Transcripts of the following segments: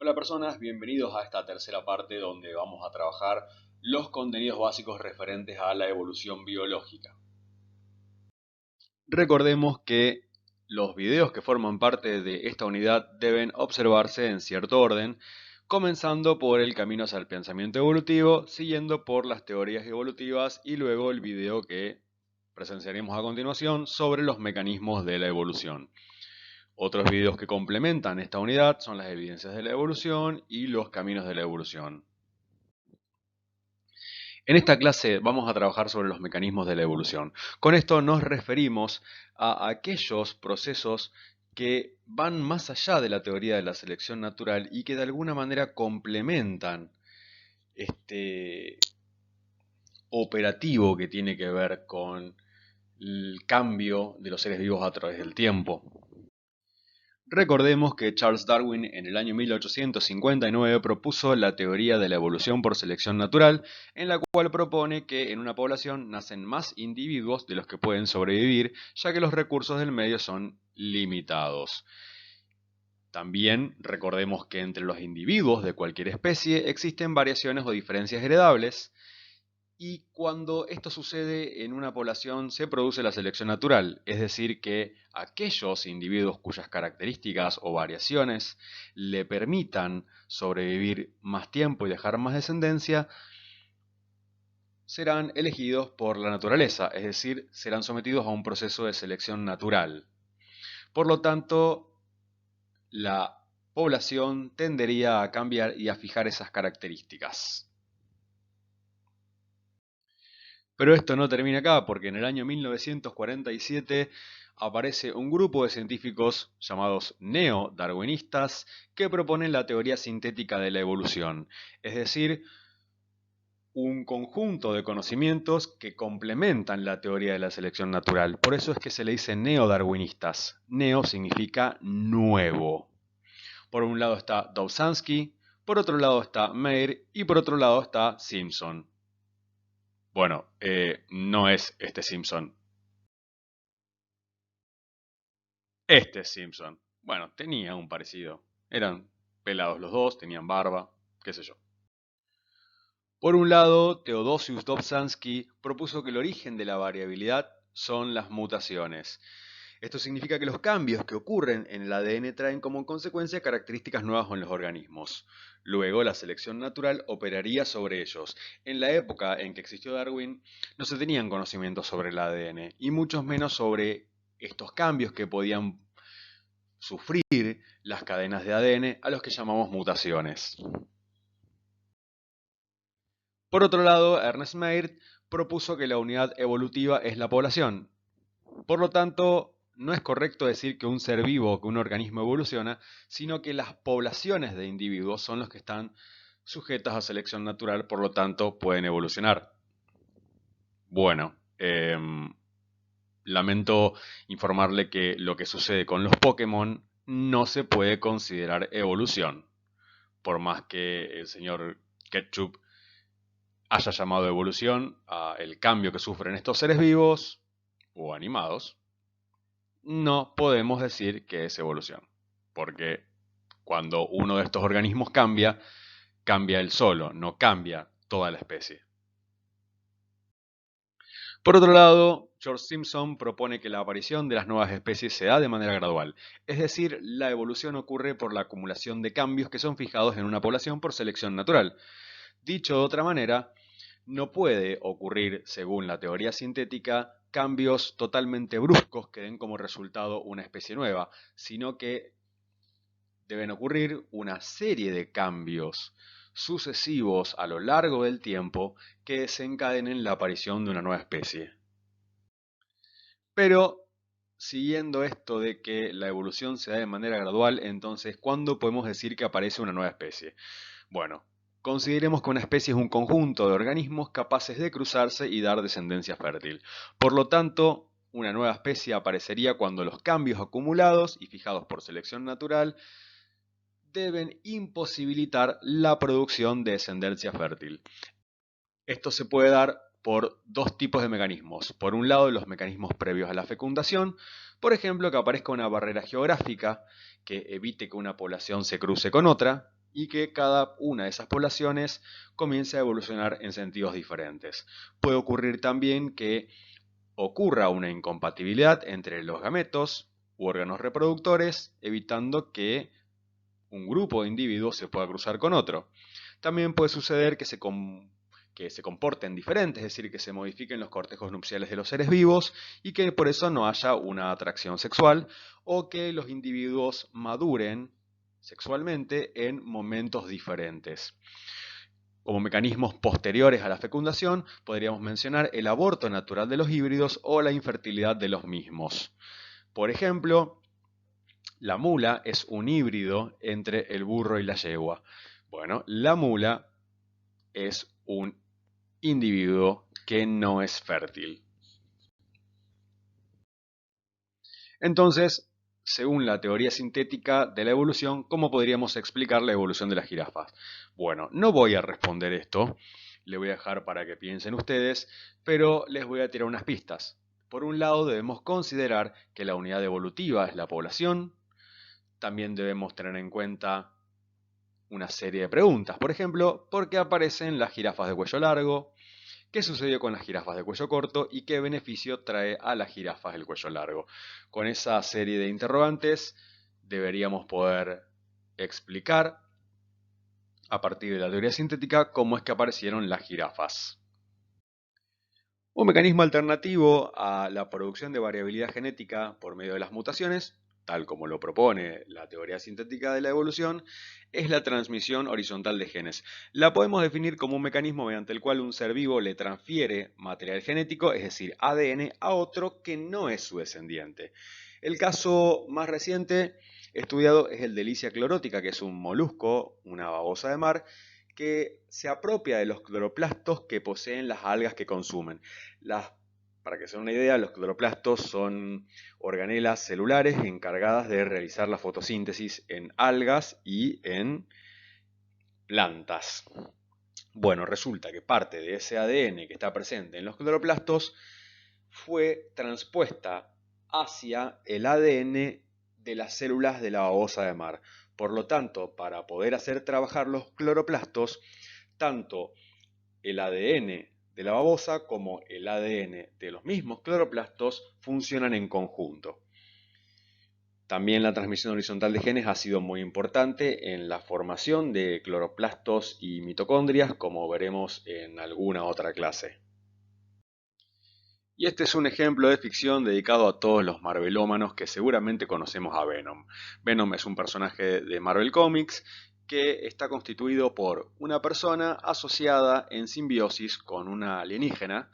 Hola personas, bienvenidos a esta tercera parte donde vamos a trabajar los contenidos básicos referentes a la evolución biológica. Recordemos que los videos que forman parte de esta unidad deben observarse en cierto orden, comenzando por el camino hacia el pensamiento evolutivo, siguiendo por las teorías evolutivas y luego el video que presenciaremos a continuación sobre los mecanismos de la evolución. Otros videos que complementan esta unidad son las evidencias de la evolución y los caminos de la evolución. En esta clase vamos a trabajar sobre los mecanismos de la evolución. Con esto nos referimos a aquellos procesos que van más allá de la teoría de la selección natural y que de alguna manera complementan este operativo que tiene que ver con el cambio de los seres vivos a través del tiempo. Recordemos que Charles Darwin en el año 1859 propuso la teoría de la evolución por selección natural, en la cual propone que en una población nacen más individuos de los que pueden sobrevivir, ya que los recursos del medio son limitados. También recordemos que entre los individuos de cualquier especie existen variaciones o diferencias heredables, y cuando esto sucede en una población se produce la selección natural, es decir, que aquellos individuos cuyas características o variaciones le permitan sobrevivir más tiempo y dejar más descendencia, serán elegidos por la naturaleza, es decir, serán sometidos a un proceso de selección natural. Por lo tanto, la población tendería a cambiar y a fijar esas características. Pero esto no termina acá, porque en el año 1947 aparece un grupo de científicos llamados neo-darwinistas que proponen la teoría sintética de la evolución, es decir, un conjunto de conocimientos que complementan la teoría de la selección natural. Por eso es que se le dice neo-darwinistas. Neo significa nuevo. Por un lado está Dobzhansky, por otro lado está Mayr y por otro lado está Simpson. Bueno, no es este Simpson. Este Simpson. Bueno, tenía un parecido. Eran pelados los dos, tenían barba, qué sé yo. Por un lado, Theodosius Dobzhansky propuso que el origen de la variabilidad son las mutaciones. Esto significa que los cambios que ocurren en el ADN traen como consecuencia características nuevas en los organismos. Luego, la selección natural operaría sobre ellos. En la época en que existió Darwin, no se tenían conocimientos sobre el ADN, y mucho menos sobre estos cambios que podían sufrir las cadenas de ADN a los que llamamos mutaciones. Por otro lado, Ernest Mayr propuso que la unidad evolutiva es la población. Por lo tanto, no es correcto decir que un ser vivo o que un organismo evoluciona, sino que las poblaciones de individuos son los que están sujetas a selección natural, por lo tanto pueden evolucionar. Bueno, lamento informarle que lo que sucede con los Pokémon no se puede considerar evolución, por más que el señor Ketchup haya llamado evolución a el cambio que sufren estos seres vivos o animados. No podemos decir que es evolución, porque cuando uno de estos organismos cambia, cambia él solo, no cambia toda la especie. Por otro lado, George Simpson propone que la aparición de las nuevas especies se da de manera gradual, es decir, la evolución ocurre por la acumulación de cambios que son fijados en una población por selección natural. Dicho de otra manera, no puede ocurrir, según la teoría sintética, cambios totalmente bruscos que den como resultado una especie nueva, sino que deben ocurrir una serie de cambios sucesivos a lo largo del tiempo que desencadenen la aparición de una nueva especie. Pero, siguiendo esto de que la evolución se da de manera gradual, entonces, ¿cuándo podemos decir que aparece una nueva especie? Bueno, consideremos que una especie es un conjunto de organismos capaces de cruzarse y dar descendencia fértil. Por lo tanto, una nueva especie aparecería cuando los cambios acumulados y fijados por selección natural deben imposibilitar la producción de descendencia fértil. Esto se puede dar por dos tipos de mecanismos. Por un lado, los mecanismos previos a la fecundación, por ejemplo, que aparezca una barrera geográfica que evite que una población se cruce con otra, y que cada una de esas poblaciones comience a evolucionar en sentidos diferentes. Puede ocurrir también que ocurra una incompatibilidad entre los gametos u órganos reproductores, evitando que un grupo de individuos se pueda cruzar con otro. También puede suceder que se comporten diferentes, es decir, que se modifiquen los cortejos nupciales de los seres vivos y que por eso no haya una atracción sexual, o que los individuos maduren sexualmente en momentos diferentes. Como mecanismos posteriores a la fecundación, podríamos mencionar el aborto natural de los híbridos o la infertilidad de los mismos. Por ejemplo, la mula es un híbrido entre el burro y la yegua. Bueno, la mula es un individuo que no es fértil. Entonces, según la teoría sintética de la evolución, ¿cómo podríamos explicar la evolución de las jirafas? Bueno, no voy a responder esto, le voy a dejar para que piensen ustedes, pero les voy a tirar unas pistas. Por un lado, debemos considerar que la unidad evolutiva es la población. También debemos tener en cuenta una serie de preguntas. Por ejemplo, ¿por qué aparecen las jirafas de cuello largo? ¿Qué sucedió con las jirafas de cuello corto y qué beneficio trae a las jirafas del cuello largo? Con esa serie de interrogantes deberíamos poder explicar a partir de la teoría sintética cómo es que aparecieron las jirafas. Un mecanismo alternativo a la producción de variabilidad genética por medio de las mutaciones, tal como lo propone la teoría sintética de la evolución, es la transmisión horizontal de genes. La podemos definir como un mecanismo mediante el cual un ser vivo le transfiere material genético, es decir, ADN, a otro que no es su descendiente. El caso más reciente estudiado es el de Licia clorótica, que es un molusco, una babosa de mar, que se apropia de los cloroplastos que poseen las algas que consumen. Para que se den una idea, los cloroplastos son organelas celulares encargadas de realizar la fotosíntesis en algas y en plantas. Bueno, resulta que parte de ese ADN que está presente en los cloroplastos fue transpuesta hacia el ADN de las células de la babosa de mar. Por lo tanto, para poder hacer trabajar los cloroplastos, tanto el ADN de la babosa como el ADN de los mismos cloroplastos funcionan en conjunto. También la transmisión horizontal de genes ha sido muy importante en la formación de cloroplastos y mitocondrias, como veremos en alguna otra clase. Y este es un ejemplo de ficción dedicado a todos los marvelómanos que seguramente conocemos a Venom. Venom es un personaje de Marvel Comics que está constituido por una persona asociada en simbiosis con una alienígena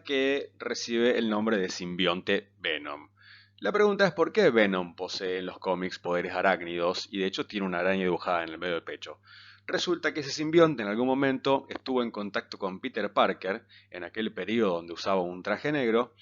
que recibe el nombre de simbionte Venom. La pregunta es por qué Venom posee en los cómics poderes arácnidos y de hecho tiene una araña dibujada en el medio del pecho. Resulta que ese simbionte en algún momento estuvo en contacto con Peter Parker, en aquel periodo donde usaba un traje negro,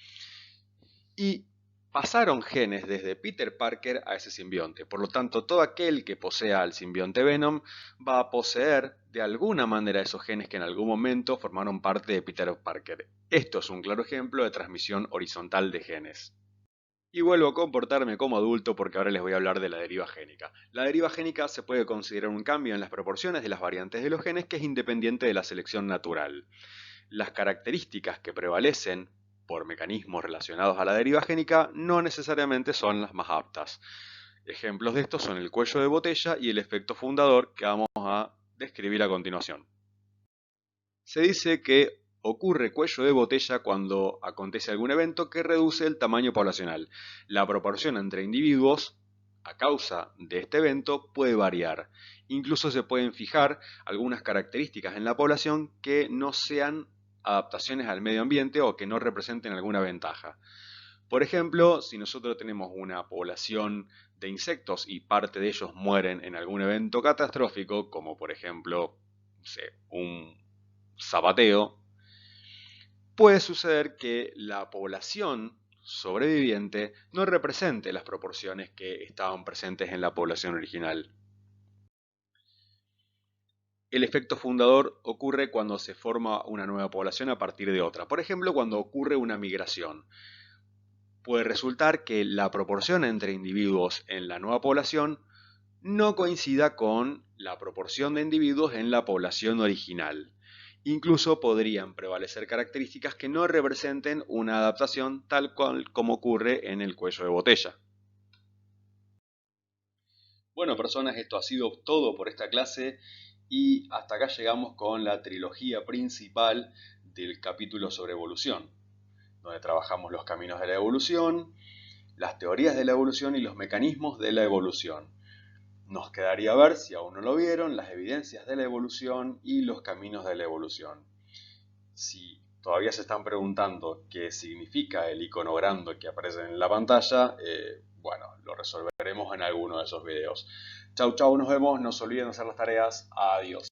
y pasaron genes desde Peter Parker a ese simbionte. Por lo tanto, todo aquel que posea al simbionte Venom va a poseer de alguna manera esos genes que en algún momento formaron parte de Peter Parker. Esto es un claro ejemplo de transmisión horizontal de genes. Y vuelvo a comportarme como adulto porque ahora les voy a hablar de la deriva génica. La deriva génica se puede considerar un cambio en las proporciones de las variantes de los genes que es independiente de la selección natural. Las características que prevalecen por mecanismos relacionados a la deriva génica no necesariamente son las más aptas. Ejemplos de esto son el cuello de botella y el efecto fundador que vamos a describir a continuación. Se dice que ocurre cuello de botella cuando acontece algún evento que reduce el tamaño poblacional. La proporción entre individuos a causa de este evento puede variar. Incluso se pueden fijar algunas características en la población que no sean adaptaciones al medio ambiente o que no representen alguna ventaja. Por ejemplo, si nosotros tenemos una población de insectos y parte de ellos mueren en algún evento catastrófico, como por ejemplo, no sé, un zapateo, puede suceder que la población sobreviviente no represente las proporciones que estaban presentes en la población original. El efecto fundador ocurre cuando se forma una nueva población a partir de otra. Por ejemplo, cuando ocurre una migración. Puede resultar que la proporción entre individuos en la nueva población no coincida con la proporción de individuos en la población original. Incluso podrían prevalecer características que no representen una adaptación tal cual como ocurre en el cuello de botella. Bueno, personas, esto ha sido todo por esta clase y hasta acá llegamos con la trilogía principal del capítulo sobre evolución, donde trabajamos los caminos de la evolución, las teorías de la evolución y los mecanismos de la evolución. Nos quedaría ver, si aún no lo vieron, las evidencias de la evolución y los caminos de la evolución. Si todavía se están preguntando qué significa el icono grande que aparece en la pantalla, bueno, lo resolveremos en alguno de esos videos. Chau, chau, nos vemos, no se olviden de hacer las tareas, adiós.